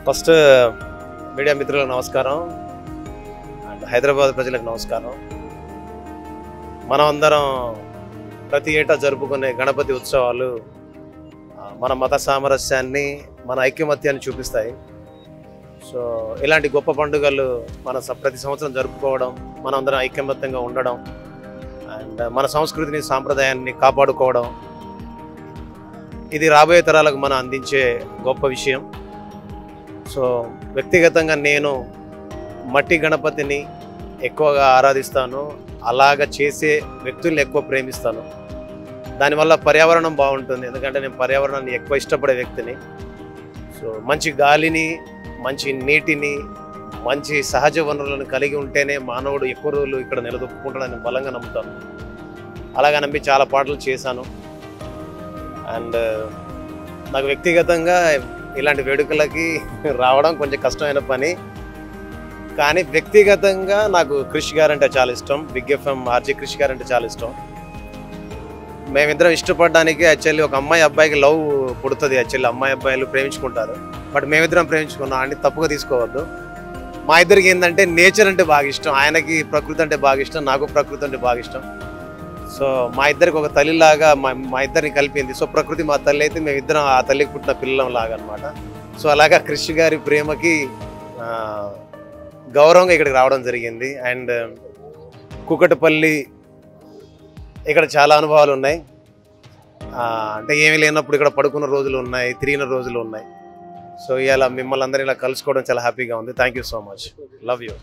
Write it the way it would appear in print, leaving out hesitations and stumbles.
First media మిత్రులకు నమస్కారం and Hyderabad ప్రజలకు నమస్కారం. మనం అందరం ప్రతి ఏటా జరుపుకునే గణపతి ఉత్సవాలు మన మత సామరస్యాన్ని, మన ఐక్యమత్యాన్ని చూపిస్తాయి. సో ఇలాంటి గొప్ప పండుగలు మన ప్రతి సంవత్సరం జరుపుకోవడం, మనం అందరం ఐక్యమత్యంగా ఉండడం అండ్ మన సంస్కృతిని, సాంప్రదాయాన్ని కాపాడుకోవడం, ఇది రాబోయే తరాలకు మనం అందించే గొప్ప విషయం. సో వ్యక్తిగతంగా నేను మట్టి గణపతిని ఎక్కువగా ఆరాధిస్తాను, అలాగ చేసే వ్యక్తుల్ని ఎక్కువ ప్రేమిస్తాను. దానివల్ల పర్యావరణం బాగుంటుంది, ఎందుకంటే నేను పర్యావరణాన్ని ఎక్కువ ఇష్టపడే వ్యక్తిని. సో మంచి గాలిని, మంచి నీటిని, మంచి సహజ వనరులను కలిగి ఉంటేనే మానవుడు ఎక్కువ రోజులు ఇక్కడ నిలదొక్కుంటాడని బలంగా నమ్ముతాను. అలాగా నమ్మి చాలా పాటలు చేశాను. అండ్ నాకు వ్యక్తిగతంగా ఇలాంటి వేడుకలకి రావడం కొంచెం కష్టమైన పని, కానీ వ్యక్తిగతంగా నాకు క్రిష్ గారు అంటే చాలా ఇష్టం. బిగ్ ఎఫ్ఎం ఆర్జే క్రిష్ గారు అంటే చాలా ఇష్టం. మేమిద్దరం ఇష్టపడడానికి యాక్చువల్లీ ఒక అమ్మాయి అబ్బాయికి లవ్ పుడుతుంది. యాక్చువల్లీ అమ్మాయి అబ్బాయిలు ప్రేమించుకుంటారు, బట్ మేమిద్దరం ప్రేమించుకున్నాం అని తప్పుగా తీసుకోవద్దు. మా ఇద్దరికి ఏంటంటే నేచర్ అంటే బాగా ఇష్టం. ఆయనకి ప్రకృతి అంటే బాగా ఇష్టం, నాకు ప్రకృతి అంటే బాగా ఇష్టం. సో మా ఇద్దరికి ఒక తల్లిలాగా మా ఇద్దరిని కలిపింది. సో ప్రకృతి మా తల్లి అయితే మేమిద్దరం ఆ తల్లికి పుట్టిన పిల్లలం లాగా అనమాట. సో అలాగా క్రిష్ గారి ప్రేమకి గౌరవంగా ఇక్కడికి రావడం జరిగింది. అండ్ కూకట్పల్లి ఇక్కడ చాలా అనుభవాలు ఉన్నాయి. అంటే ఏమీ లేనప్పుడు ఇక్కడ పడుకున్న రోజులు ఉన్నాయి, తిరిగిన రోజులు ఉన్నాయి. సో ఇలా మిమ్మల్ని అందరూ ఇలా కలుసుకోవడం చాలా హ్యాపీగా ఉంది. Thank you so much. Love you.